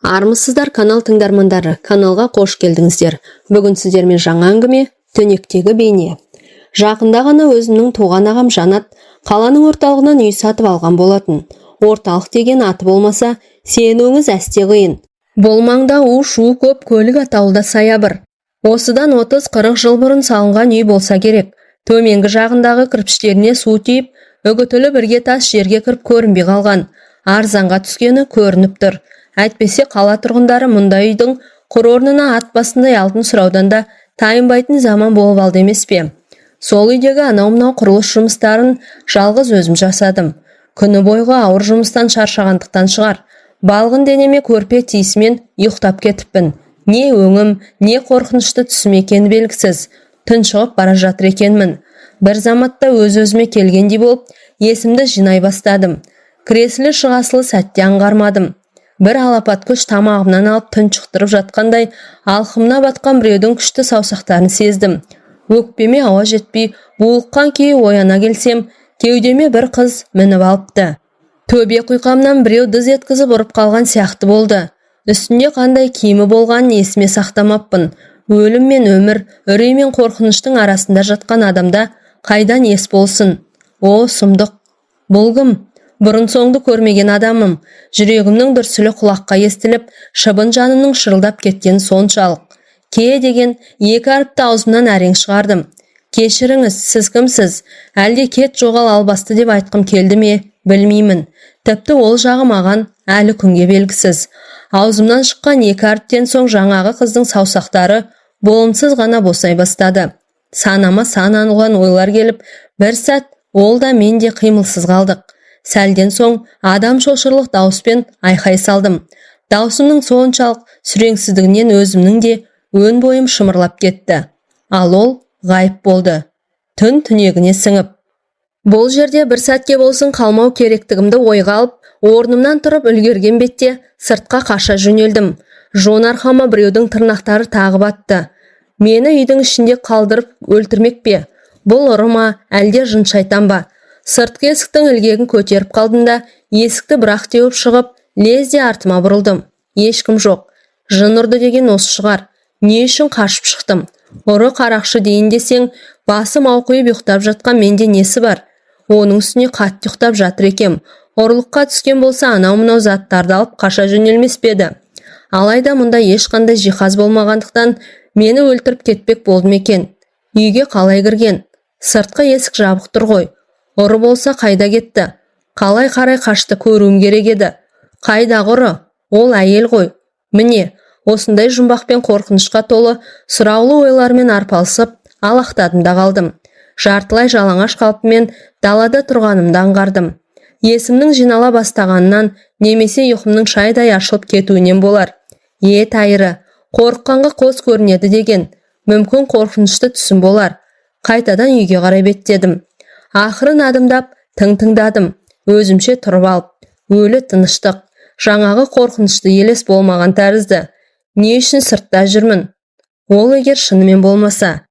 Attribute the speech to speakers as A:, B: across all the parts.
A: Армысыздар канал тыңдармандары, каналға қош келдіңіздер. Бүгін сіздермен жаңа әңгіме Түнектегі бейне. Жақында ғана өзімнің туған ағам Жанат қаланың орталығынан үй сатып алған болатын. Орталық деген аты болмаса, сенуіңіз әсте қиын. Бұл маңда у-шу көп, көлік атаулыда саябыр. Осыдан 30-40 жыл бұрын салынған үй болса керек. Төменгі жағындағы кірпіштеріне су тиіп, үгітілі бірге тас жерге кіріп көрінбей қалған. Арзанға түскені көрініп тұр. Әйтпесе қала тұрғындары мұндай үйдің құр орнына ат басындай алтын сұраудан да тайынбайтын заман болып алды емес пе? Сол үйдегі анау-мынау құрылыс жұмыстарын жалғыз өзім жасадым. Күні бойғы ауыр жұмыстан шаршағандықтан шығар. Балғын денеме көрпе тиісімен ұйықтап кетіппін. Не өңім, не қорқынышты түсім екені белгісіз. Тұншығып бара жатыр екенмін. Бір заматта өз-өзіме келгендей болып, есімді жинай бастадым. Кіресілі шығасылы сәтте аңғармадым. Бір алапат күш тамағымнан алып тұншықтырып жатқандай, алқымына батқан біреудің күшті саусақтарын сездім. Өкпеме ауа жетпей, буылыққан күйі ояна келсем, кеудеме бір қыз мініп алыпты. Төбе құйқамнан біреу дыз еткізіп ұрып қалған сияқты болды. Үстінде қандай киімі болғанын есіме сақтамаппын. Өлім мен өмір, үрей мен қорқыныштың арасында жатқан адамда қайдан ес болсын? О, сұмдық! Бұл кім? Бұрын соңды көрмеген адамым. Жүрегімнің дүрсілі құлаққа естіліп, шыбын жанының шырылдап кеткен соншалық. Ке деген екі әріпті аузымнан әрең шығардым. Кешіріңіз, сіз кімсіз? Әлде кет жоғал албасты деп айтқым келді ме? Білмеймін. Тіпті ол жағы маған әлі күнге белгісіз. Аузымнан шыққан екі әріптен соң жаңағы қыздың саусақтары болымсыз ғана босай бастады. Санама сан анылған ойлар келіп, бір сәт ол да мен де қимылсыз қалдық. Сәлден соң адам шошырлық дауыспен айқай салдым. Даусымның соншалық сүреңсіздігінен өзімнің де өн бойым шымырлап кетті. Ал ол ғайып болды. Түн түнегіне сіңіп. Бұл жерде бір сәтке болсын қалмау керектігімді ойға алып, орнымнан тұрып үлгерген бетте сыртқа қаша жөнелдім. Жон арқама біреудің тырнақтары тағы батты. Мені үйдің ішінде қалдырып өлтірмек пе? Бұл ұры ма, әлде жын шайтан ба? Сыртқы есіктің ілгегін көтеріп қалдым да, есікті бірақ теуіп шығып, лезде артыма бұрылдым. Ешкім жоқ. Жын ұрды деген осы шығар. Не үшін қашып шықтым? Ұры қарақшы дейін десең, басым ауқиып ұйықтап жатқан менде несі бар? Оның үстіне қатты ұйықтап жатыр екем. Ұрлыққа түскен болса, анау-мынау заттарды алып қаша жөнелмес пе еді? Алайда мұнда ешқандай жиһаз болмағандықтан мені өлтіріп кетпек болды ма екен? Үйге қалай кірген? Сыртқы есік жабық тұр ғой. Ұры болса қайда кетті? Қалай қарай қашты көруім керек еді. Қайдағы ұры? Ол әйел ғой. Міне, осындай жұмбақпен қорқынышқа толы сұраулы ойлармен арпалысып, алақтадым да қалдым. Жартылай жалаңаш қалпымен далада тұрғанымды аңғардым. Есімнің жинала бастағанынан немесе ұйқымның шайдай ашылып кетуінен болар. Тайыры, қорыққанға қос көрінеді деген. Мүмкін қорқынышты түсім болар. Қайтадан үйге қарай беттедім. Ақырын адымдап, тыңдадым. Өзімше тұрып алып, өлі тыныштық. Жаңағы қорқынышты елес болмаған тәрізді. Не үшін сыртта жүрмін? Ол егер шынымен болмаса.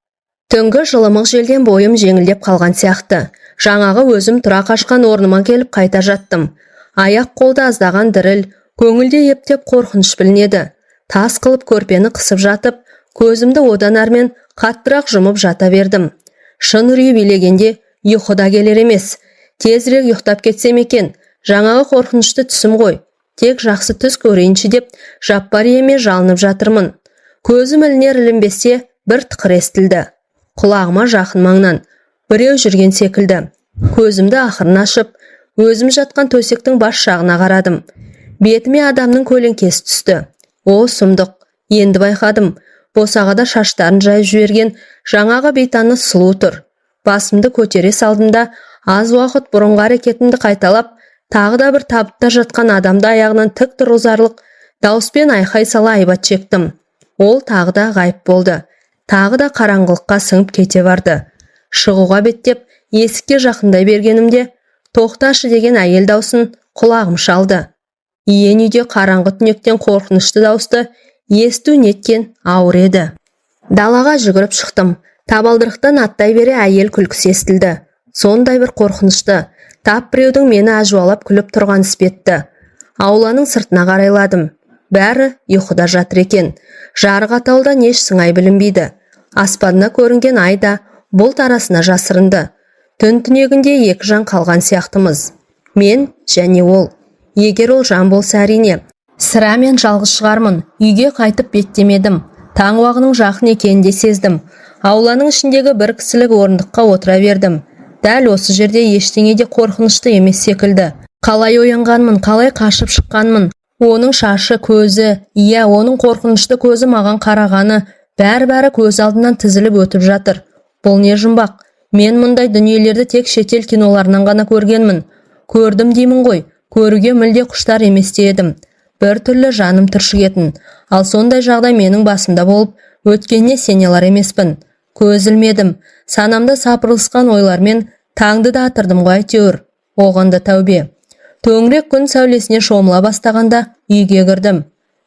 A: Түнгі жылымық желден бойым жеңілдеп қалған сияқты. Жаңағы өзім тұра қашқан орныма келіп қайта жаттым. Аяқ қолда аздаған діріл, көңілде ептеп қорқыныш білінеді. Тас қылып көрпені қысып жатып, көзімді одан әрмен қаттырақ жұмып жата бердім. Шын үрей билегенде ұйқы да келер емес. Тезірек ұйықтап кетсем екен, жаңағы қорқынышты түсім ғой. Тек жақсы түс көрейінші деп жаппар еме жалынып жатырмын. Көзім ілінер-ілінбесе бір тықыр естілді. Құлағыма жақын маңнан біреу жүрген секілді. Көзімді ақырын ашып, өзім жатқан төсектің бас жағына қарадым. Бетіме адамның көлеңкесі түсті. О, сұмдық, енді байқадым. Босағада шаштарын жайып жіберген жаңағы бейтанны сұлу тұр. Басымды көтере салдымда, аз уақыт бұрынғы әрекетімді қайталап, тағы да бір табытта жатқан адамды аяғынан тік тұрғызарлық дауыспен айқай сала айбат шектім. Ол тағы да ғайып болды. Тағы да қараңғылыққа сіңіп кете барды. Шығуға беттеп, есікке жақындай бергенімде, тоқташы деген әйел даусын құлағым шалды. Иен үйде қараңғы түнектен қорқынышты дауысты есту неткен ауыр еді. Далаға жүгіріп шықтым. Табалдырықтан аттай бере әйел күлкісі естілді. Сондай бір қорқынышты, тап біреудің мені әжуалап күліп тұрған іспетті. Ауланың сыртына қарайладым. бәрі ұйқыда жатыр екен. Жарық атаулдан еш сыңай білінбейді. Аспанда көрінген ай да бұлт арасына жасырынды. Түн түнегінде екі жан қалған сияқтымыз. Мен және ол. Егер ол жан болса әрине. Сірә мен жалғыз шығармын. Үйге қайтып беттемедім. Таң уағының жақын екенін де сездім. Ауланың ішіндегі бір кісілік орындыққа отыра бердім. Дәл осы жерде ештеңе де қорқынышты емес секілді. Қалай оянғанмын, қалай қашып шыққанмын. Оның шашы, көзі, оның қорқынышты көзі маған қарағаны, бәрі көз алдынан тізіліп өтіп жатыр. Бұл не жұмбақ? Мен мұндай дүниелерді тек шетел киноларынан ғана көргенмін. Көрдім деймін ғой, көруге мүлде құштар емес те едім. Бір түрлі жаным түршігетін. Ал сондай жағдай менің басымда болып, өткеніне сене алар емеспін. Көз ілмедім. Санамда сапырылысқан ойлармен таңды да атырдым ғой әйтеуір. Оғанда тәубе. Төңірек күн сәулесіне шомыла бастағанда үйге кірдім.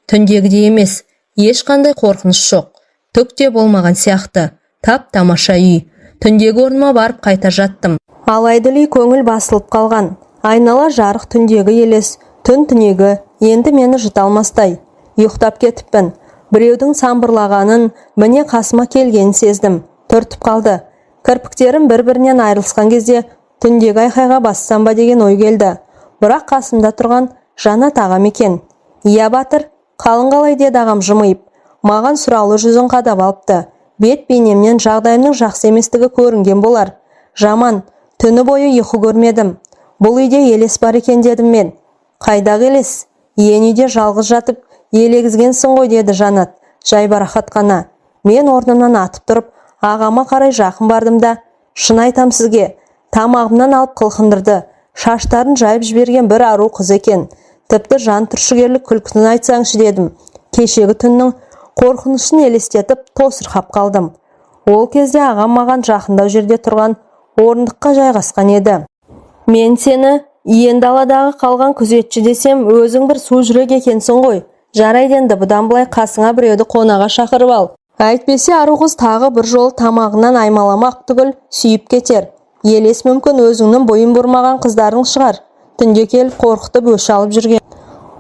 A: Түндегідей емес, ешқандай қорқыныш жоқ. Түк те болмаған сияқты. Тап-тамаша үй. Түндегі орныма барып қайта жаттым. Алайдылый көңіл басылып қалған. Айнала жарық, түндегі елес, түн түнегі енді мені жұта алмастай. Ұйықтап кетіппін. Біреудің самбырлағанын, міне қасыма келгенін сездім. Түртіп қалды. Кірпіктерім бір-бірінен айырылысқан кезде түндегі айқайға бассам ба деген ой келді. Бірақ қасымда тұрған Жанат ағам екен. Иә батыр, қалың қалай деді ағам жымиып. Маған сұраулы жүзін қадап алыпты. Бет бейнемнен жағдайымның жақсы еместігі көрінген болар. Жаман, түні бойы ұйқы көрмедім. Бұл үйде елес бар екен дедім мен. Қайдағы елес? Ен үйде жалғыз жатып, елегізгенсің ғой деді Жанат, жайбарақат қана. Мен орнымнан атып тұрып, ағама қарай жақын бардым да, шын айтам сізге, тамағымнан алып қылқындырды. Шаштарын жайып жіберген бір ару қыз екен. Тіпті жан түршігерлік күлкісін айтсаңшы дедім. Кешегі түннің қорқынышын елестетіп тосырқап қалдым. Ол кезде ағам маған жақындау жерде тұрған орындыққа жайғасқан еді. Мен сені иен даладағы қалған күзетші десем, өзің бір су жүрек екенсің ғой. Жарайды енді бұдан былай қасыңа біреуді қонаға шақырып ал. Әйтпесе ару қыз тағы бір жол тамағынан аймаламақ түгіл сүйіп кетер. Елес мүмкін өзіңнің бойын бұрмаған қыздарың шығар. Түнде келіп қорқытып өш алып жүрген.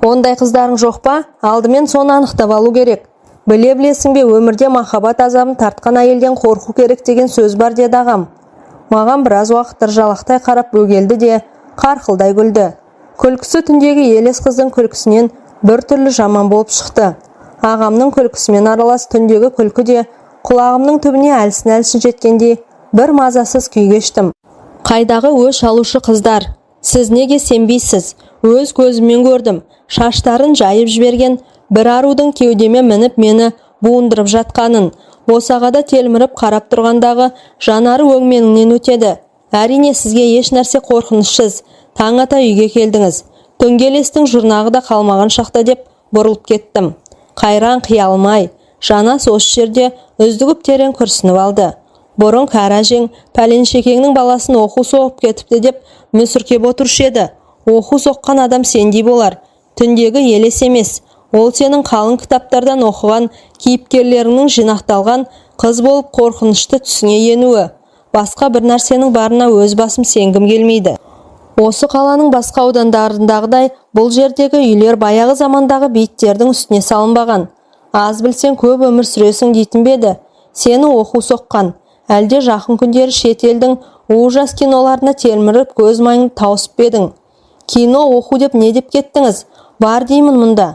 A: Ондай қыздарың жоқ па? Алдымен соны анықтап алу керек. Білесің бе, өмірде махаббат азабын тартқан әйелден қорқу керек деген сөз бар деді ағам. Маған біраз уақыт жалақтай қарап бөгелді де қарқылдай күлді. Күлкісі түндегі елес қыздың күлкісінен бір түрлі жаман болып шықты. Ағамның күлкісімен аралас түндегі күлкі де құлағымның түбіне әлсін жеткенде бір мазасыз күй кештім. Қайдағы өш алушы қыздар? Сіз неге сенбейсіз? Өз көзіммен көрдім. Шаштарын жайып жіберген бір арудың кеудеме мініп мені буындырып жатқанын. Босағада телміріп қарап тұрғандағы жанары өңменіңнен өтеді. Әрине сізге еш нәрсе қорқынышсыз. Таң ата үйге келдіңіз. Дөңгелестің жұрнағы да қалмаған шақта деп бұрылып кеттім. Қайран қиялмай, Жанас осы жерде үздігіп терең күрсініп алды. Бұрын кәрі әжең пәленшекеңнің баласын оқу соғып кетіпті деп мүсіркеп отырушы еді. Оқу соққан адам сендей болар. Түндегі елес емес. Ол сенің қалың кітаптардан оқыған кейіпкерлеріңнің жинақталған қыз болып қорқынышты түсіңе енуі. Басқа бір нәрсенің барына өз басым сенгім келмейді. Осы қаланың басқа аудандарындағыдай бұл жердегі үйлер баяғы замандағы бейіттердің үстіне салынбаған. Аз білсең көп өмір сүресің дейтін беді. Сені оқу соққан. Әлде жақын күндері шетелдің ужас киноларына телміріп көз майын тауысып бедің. Кино оқу деп не деп кеттіңіз? Бар деймін мұнда.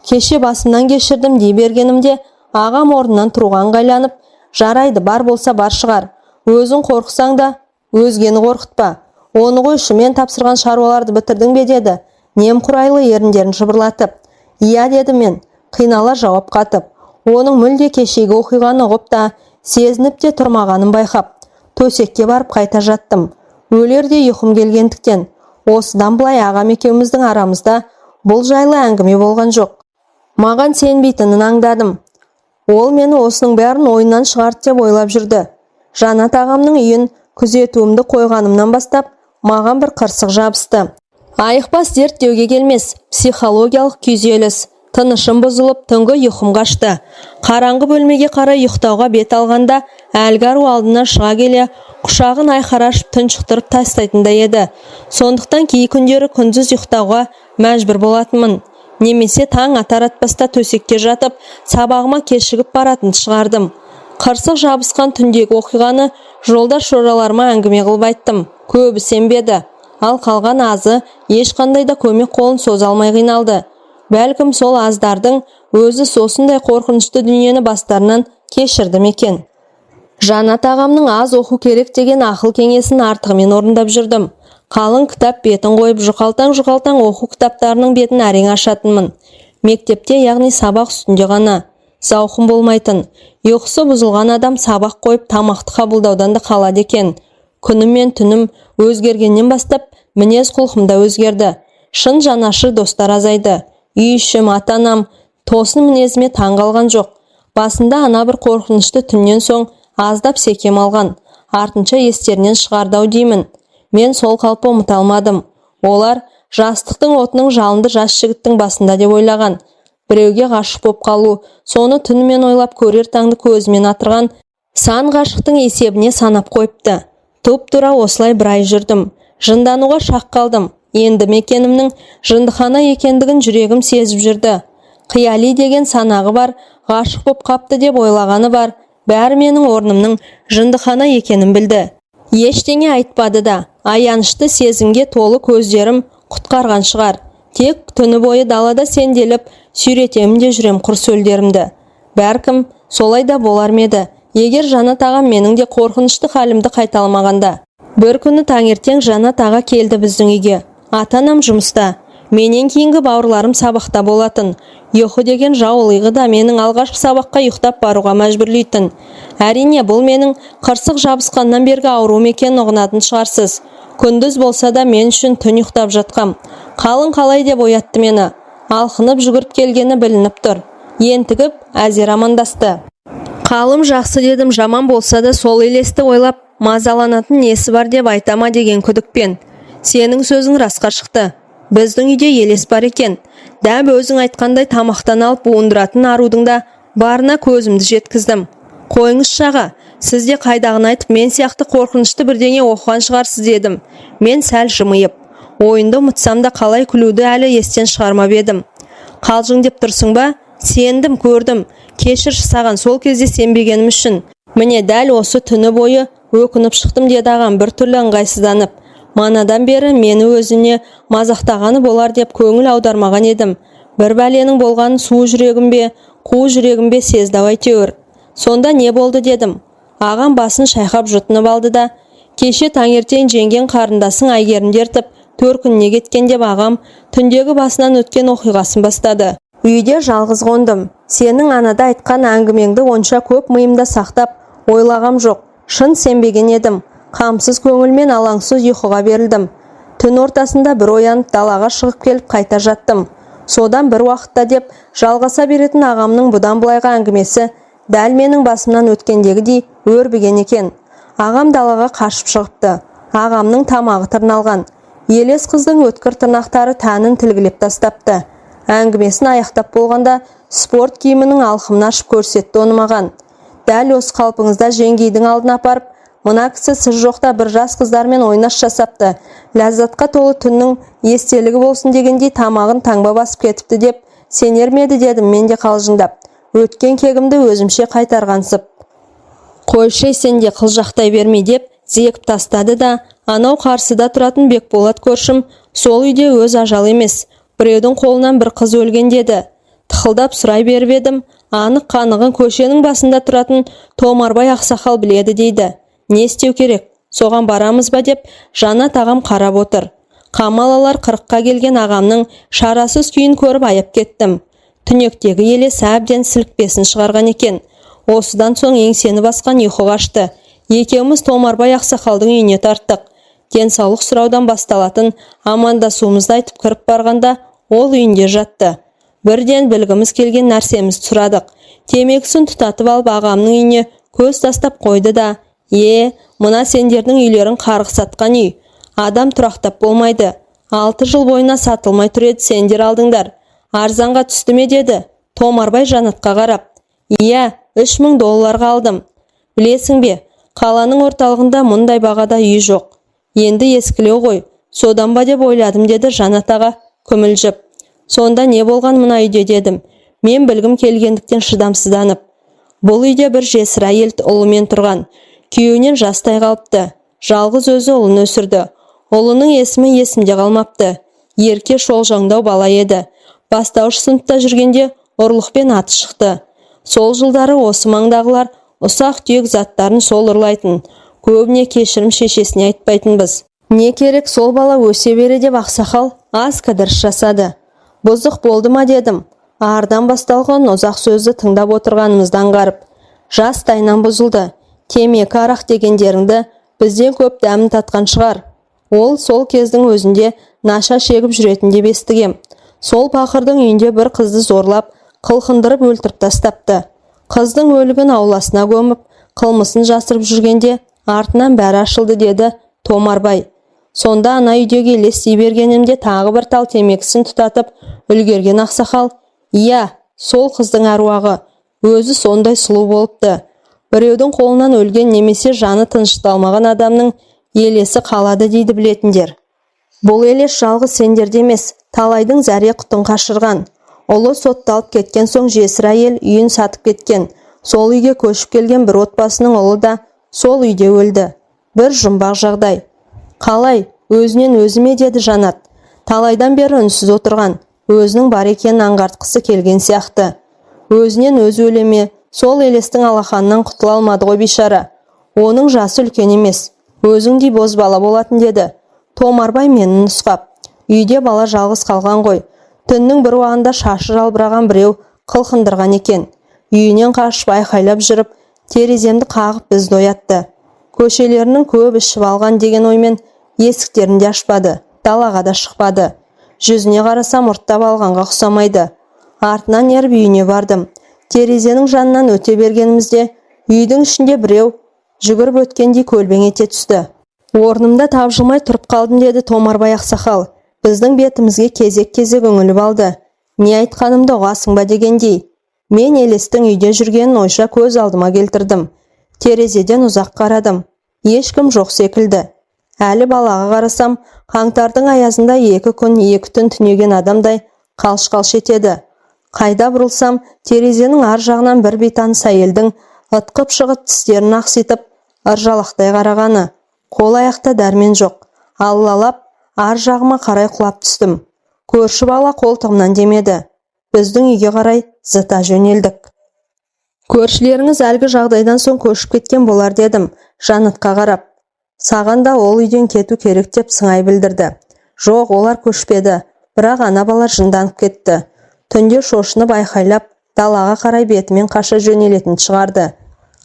A: Кеше басымнан кешірдім дей бергенімде ағам орнынан тұруға ыңғайланып, жарайды бар болса бар шығар. Өзің қорқысаң да өзгені қорқытпа. Оны қойшы, мен тапсырған шаруаларды бітірдің бе деді. Немқұрайлы еріндерін жыбырлатып. Иә деді мен, қинала жауап қатып. Оның мүлде кешегі оқиғаны ұғып та, сезініп те тұрмағанын байқап. Төсекке барып қайта жаттым. Өлерде ұйқым келгендіктен. Осыдан былай ағам екеуміздің арамызда бұл жайлы әңгіме болған жоқ. Маған сенбейтінін аңдадым. Ол мені осының бәрін ойынан шығарды деп ойлап жүрді. Жанат ағамның үйін күзетуімді қойғанымнан бастап, маған бір қырсық жабысты. Айықпас дерт деуге келмес, психологиялық күйзеліс. Тынышым бұзылып, түнгі ұйқым қашты. Қараңғы бөлмеге қарай ұйықтауға бет алғанда, әлгі ару алдына шыға келе, құшағын айқарашып тұншықтырып тастайтындай еді. Сондықтан кей күндері күндіз ұйықтауға мәжбүр болатынмын. Немесе таң атар атпаста төсекке жатып, сабағыма кешігіп баратын шығардым. Қырсық жабысқан түндегі оқиғаны жолдас жораларыма әңгіме қылып айттым. Көбі сенбеді. Ал қалған азы ешқандай да көмек қолын соза алмай қиналды. Бәлкім сол аздардың өзі осындай қорқынышты дүниені бастарынан кешірді ме екен. Жанат ағамның аз оқу керек деген ақыл кеңесін артығымен орындап жүрдім. Қалың кітап бетін қойып жұқалтаң оқу кітаптарының бетін әрең ашатынмын. Мектепте, яғни сабақ үстінде ғана. Зауқым болмайтын. Ұйқысы бұзылған адам сабақ қойып тамақты қабылдаудан да қалады екен. Күнім мен түнім өзгергеннен бастап мінез құлқым да өзгерді. Шын жанашыр достар азайды. Үй ішім, ата-анам тосын мінезіме таң қалған жоқ. Басында ана бір қорқынышты түннен соң аздап секем алған. Артынша естерінен шығардау деймін. Мен сол қалпы ұмыта алмадым. Олар жастықтың отының жалынды жас жігіттің басында деп ойлаған. Біреуге ғашық боп қалу, соны түнімен ойлап көрер таңды көзімен атырған сан ғашықтың есебіне санап қойыпты. Тұп-тура осылай бір ай жүрдім. Жындануға шақ қалдым. Енді мекенімнің жындыхана екендігін жүрегім сезіп жүрді. Қияли деген санағы бар, ғашық боп қапты деп ойлағаны бар. Бәрі менің орнымның жындыхана екенін білді. Ештеңе айтпады да, аянышты сезімге толы көздерім құтқарған шығар. Тек түні бойы далада сенделіп, сүйретемін де жүрем құр сөлдерімді. Бәркім солай да болар ма еді, егер Жанат ағам менің де қорқынышты халімді қайталамағанда. Бір күні таңертең Жанат аға келді біздің үйге. Ата-анам жұмыста. Менен кейінгі бауырларым сабақта болатын. Ұйқы деген жаулығы да менің алғашқы сабаққа ұйықтап баруға мәжбүрлейтін. Әрине, бұл менің қырсық жабысқаннан бергі ауруым екенін ұғынатын шығарсыз. Күндіз болса да мен үшін түн ұйықтап жатқам. Қалың қалай деп оятты мені. Алқынып жүгіріп келгені білініп тұр. Ентігіп әзер амандасты. Қалым жақсы дедім, жаман болса да сол елесті ойлап, мазаланатын несі бар деп айтама деген күдікпен. Сенің сөзің расқа шықты. Біздің үйде елес бар екен. Дәп өзің айтқандай тамақтан алып буындыратын арудың да барына көзімді жеткіздім. Қойыңыз шаға, сіз де қайдағын айтып, мен сияқты қорқынышты бірдеңе оқыған шығарсыз дедім. Мен сәл жымиып, ойынды ұмытсам да қалай күлуді әлі естен шығармап едім. Қалжың деп тұрсың ба? Сендім, көрдім. Кешірші саған сол кезде сенбегенім үшін. Міне дәл осы түні бойы өкініп шықтым деді ағам бір түрлі ыңғайсызданып. Манадан бері мені өзіне мазақтағаны болар деп көңіл аудармаған едім. Бір бәленің болғанын су жүрегім бе, қу жүрегім бе сезді әйтеуір. Сонда не болды дедім. Ағам басын шайқап жұтынып алды да, кеше таңертең жеңген қарындасың Әйгерімді ертіп, төркініне кеткен деп ағам түндегі басынан өткен оқиғасын бастады. Үйде жалғыз қондым. Сенің анада айтқан әңгімеңді онша көп миымда сақтап, ойлағам жоқ. Шын сенбеген едім. Қамсыз көңілмен алаңсыз ұйқыға берілдім. Түн ортасында бір оянып далаға шығып келіп қайта жаттым. Содан бір уақытта деп жалғаса беретін ағамның бұдан былайғы әңгімесі дәл менің басымнан өткендегідей өрбіген екен. Ағам далаға қашып шығыпты. Ағамның тамағы тырналған. Елес қыздың өткір тырнақтары тәнін тілгілеп тастапты. Әңгімесін аяқтап болғанда спорт киімінің алқымын ашып көрсетті оны маған. Дәл осы қалпыңызда жеңгейдің алдына апарып, мына кісі сіз жоқта бір жас қыздармен ойнас жасапты. Ләззатқа толы түннің естелігі болсын дегендей тамағын таңба басып кетіпті деп сенер ме еді дедім мен де қалжыңдап. Өткен кегімді өзімше қайтарғансып. Қойшы сен де қылжақтай бермей деп зекіп тастады да, анау қарсыда тұратын Бекболат көршім сол үйде өз ажал емес. Біреудің қолынан бір қыз өлген деді. Тықылдап сұрай беріп едім, анық қанығын көшенің басында тұратын Томарбай ақсақал біледі дейді. Не істеу керек? Соған барамыз ба деп Жанат ағам қарап отыр. Қамалалар 40-қа келген ағамның шарасыз күйін көріп аяп кеттім. Түнектегі елес әбден сілікпесін шығарған екен. Осыдан соң еңсені басқан ұйқы қашты. Екеуміз Томарбай ақсақалдың үйіне тарттық. Денсаулық сұраудан басталатын амандасуымызды айтып кіріп барғанда ол үйінде жатты. Бірден білгіміз келген нәрсемізді сұрадық. Темекісін тұтатып алып ағамның үйіне көз тастап қойды да, мына сендердің үйлерің қарғыс атқан үй. Адам тұрақтап болмайды. 6 жыл бойына сатылмай тұр еді, сендер алдыңдар. Арзанға түсті ме деді. Томарбай Жанатқа қарап. 3000 долларға алдым. Білесің бе, қаланың орталығында мұндай бағада үй жоқ. Енді ескілеу ғой. Содан ба деп ойладым деді Жанат аға күмілжіп. Сонда не болған мына үйде дедім. Мен білгім келгендіктен шыдамсызданып. Бұл үйде бір жесір әйел ұлымен тұрған. Күйеуінен жастай қалыпты. Жалғыз өзі ұлын өсірді. Ұлының есімі есімде қалмапты. Ерке шолжаңдау бала еді. Бастауыш сыныпта жүргенде ұрлықпен аты шықты. Сол жылдары осы маңдағылар ұсақ түйек заттарын сол ұрлайтын. Көбіне кешірім шешесіне айтпайтынбыз. Не керек сол бала өсе бере деп ақсақал аз кідіріс жасады. Бұзық болды ма дедім. Ардан басталған ұзақ сөзді тыңдап отырғанымыздан аңғарып. Жастайынан бұзылды. Темекі арақ дегендеріңді бізден көп дәмін татқан шығар. Ол сол кездің өзінде наша шегіп жүретін деп естігем. Сол пақырдың үйінде бір қызды зорлап, қылқындырып өлтіріп тастапты. Қыздың өлігін ауласына көміп, қылмысын жасырып жүргенде артынан бәрі ашылды деді Томарбай. Сонда ана үйдегі елестей бергенімде тағы бір тал темекісін тұтатып үлгерген ақсақал, «Иә, сол қыздың әруағы, өзі сондай сұлу болыпты. Біреудің қолынан өлген немесе жаны тынышталмаған адамның елесі қалады дейді білетіндер. Бұл елес жалғыз сендерде емес, талайдың зәре құтын қашырған. Ұлы сотталып кеткен соң жесір әйел үйін сатып кеткен. Сол үйге көшіп келген бір отбасының ұлы да сол үйде өлді. Бір жұмбақ жағдай. Қалай, өзінен өзіме деді Жанат. Талайдан бері үнсіз отырған, өзінің бар екенін аңғартқысы келген сияқты. Өзінен өзі өлеме, сол елестің алақанынан құтыла алмады ғой бейшара. Оның жасы үлкен емес, өзіңдей бозбала болатын деді. Томарбай мені нұсқап. Үйде бала жалғыз қалған ғой. Түннің бір уағында шашы жалбыраған біреу қылқындырған екен. Үйінен қашып айқайлап жүріп, тереземді қағып бізді оятты. Көшелерінің көп ішіп алған деген оймен есіктерін де ашпады, далаға да шықпады. Жүзіне қарасам ұрттап алғанға ұқсамайды. Артынан еріп үйіне бардым. Терезенің жанынан өте бергенімізде үйдің ішінде біреу жүгіріп өткендей көлбең ете түсті. Орнымда тапжылмай тұрып қалдым деді Томарбай ақсақал. Біздің бетімізге кезек-кезек үңіліп алды. Не айтқанымды ұғасың ба дегендей. Мен елестің үйде жүргенін ойша көз алдыма келтірдім. Терезеден ұзақ қарадым. Ешкім жоқ секілді. Әлі балаға қарасам, қаңтардың аязында 2 күн 2 түн түнеген адамдай қалш-қалш етеді. Қайда бұрылсам, терезенің ар жағынан бір бейтаныс әйелдің ытқып шығып тістерін ақситып, ыржалақтай қарағаны. Қол аяқта дәрмен жоқ. Аллалап, ар жағыма қарай құлап түстім. Көрші бала қолтығымнан демеді. Біздің үйге қарай зыта жөнелдік. Көршілеріңіз әлгі жағдайдан соң көшіп кеткен болар дедім, Жанатқа қарап. Саған да ол үйден кету керек деп сыңай білдірді. Жоқ, олар көшпеді, бірақ ана бала жынданып кетті. Түнде шошынып айқайлап, далаға қарай бетімен қаша жөнелетін шығарды.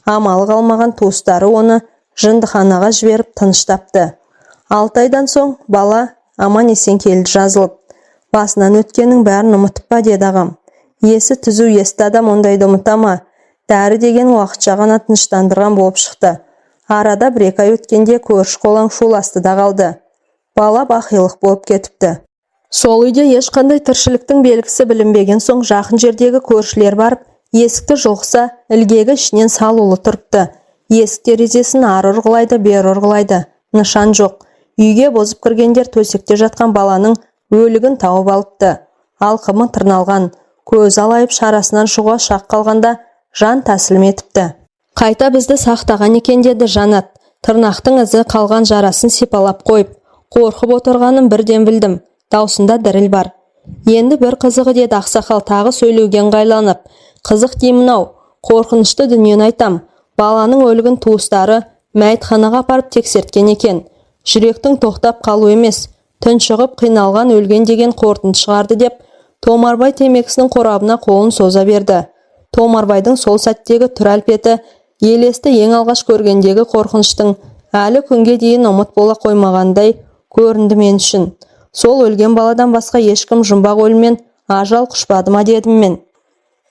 A: Амалы қалмаған туыстары оны жындыханаға жіберіп тыныштапты. 6 айдан соң бала аман есен келді жазылып. Басынан өткеннің бәрін ұмытып па деді ағам. Есі түзу есті адам ондайды ұмытама. Дәрі деген уақытша ғана тыныштандырған болып шықты. Арада 1-2 ай өткенде көрші қолаң шуласты да қалды. Бала бақилық болып кетіпті. Сол үйде ешқандай тіршіліктің белгісі білінбеген соң жақын жердегі көршілер барып, есікті жұлқса, ілгегі ішінен салулы тұрыпты. Есік терезесін ары ұрғылайды, бері ұрғылайды. Нышан жоқ. Үйге бозып кіргендер төсекте жатқан баланың өлігін тауып алыпты. Алқымы тырналған, көз алайып шарасынан шығуға шақ қалғанда жан тәсілім етіпті. Қайта бізді сақтаған екен деді Жанат. Тырнақтың ізі қалған жарасын сипалап қойып. Қорқып отырғанын бірден білдім. Даусында діріл бар. Енді бір қызығы деді ақсақал тағы сөйлеуге ыңғайланып. Қызық деймін-ау, қорқынышты дүниені айтам. Баланың өлігін туыстары мәйітханаға апарып тексерткен екен. Жүректің тоқтап қалу емес, тұншығып қиналған өлген деген қорытынды шығарды деп, Томарбай темекісінің қорабына қолын соза берді. Томарбайдың сол сәттегі түр әлпеті елесті ең алғаш көргендегі қорқыныштың әлі күнге дейін ұмыт бола қоймағандай көрінді мен үшін. Сол өлген баладан басқа ешкім жұмбақ өліммен ажал құшпады ма дедім мен.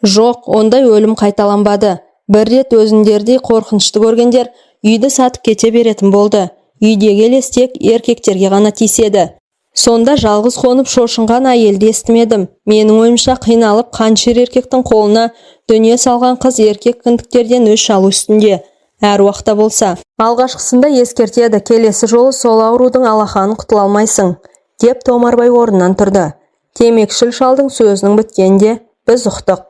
A: Жоқ, ондай өлім қайталанбады. Бір рет өзіндердей қорқынышты көргендер үйді сатып кете беретін болды. Үйдегі елес тек еркектерге ғана тиіседі. Сонда жалғыз қонып шошынған әйелді естімедім. Менің ойымша қиналып қаншер еркектің қолына дүние салған қыз еркек кіндіктерден өш алу үстінде. Әр уақытта болса. Алғашқысында ескертеді, келесі жолы сол аурудың алақанын құтыла алмайсың, деп Томарбай орнынан тұрды. Темекшіл шалдың сөзінің біткенде біз ұқтық.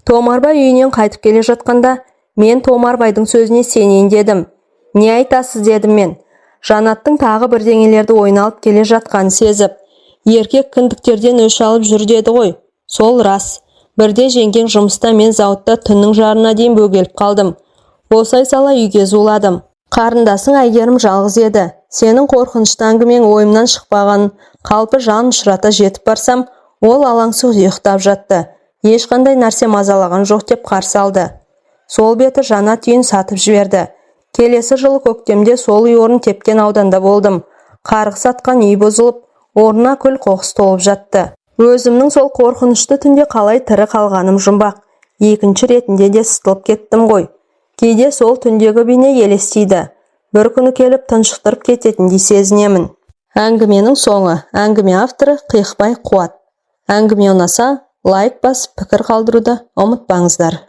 A: Томарбай үйінен қайтып келе жатқанда, мен Томарбайдың сөзіне сенейін дедім. Не айтасыз дедім мен. Жанаттың тағы бірдеңелерді ойналып келе жатқанын сезіп, еркек кіндіктерден өш алып жүр деді ғой. Сол рас. Бірде жеңген жұмыста мен зауытта түннің жарына дейін бөгеліп қалдым. Босай сала үйге зуладым. Қарындасың Әйгерім жалғыз еді. Сенің қорқынышты әңгімең ойымнан шықпағанын қалпы жан ұшырата жетіп барсам, ол алаңсыз ұйықтап жатты. Ешқандай нәрсе мазалаған жоқ деп қарсы алды. Сол беті Жанат үйін сатып жіберді. Келесі жылы көктемде сол үй орын тепкен ауданда болдым. Қарғыс атқан үй бұзылып, орнына күл қоқыс толып жатты. Өзімнің сол қорқынышты түнде қалай тірі қалғаным жұмбақ. Екінші ретінде де сытылып кеттім ғой. Кейде сол түндегі бейне елестейді. Бір күні келіп тұншықтырып кететіндей сезінемін. Әңгіменің соңы. Әңгіме авторы Қиықбай Қуат. Әңгіме ұнаса, лайк басып пікір қалдыруды ұмытпаңыздар.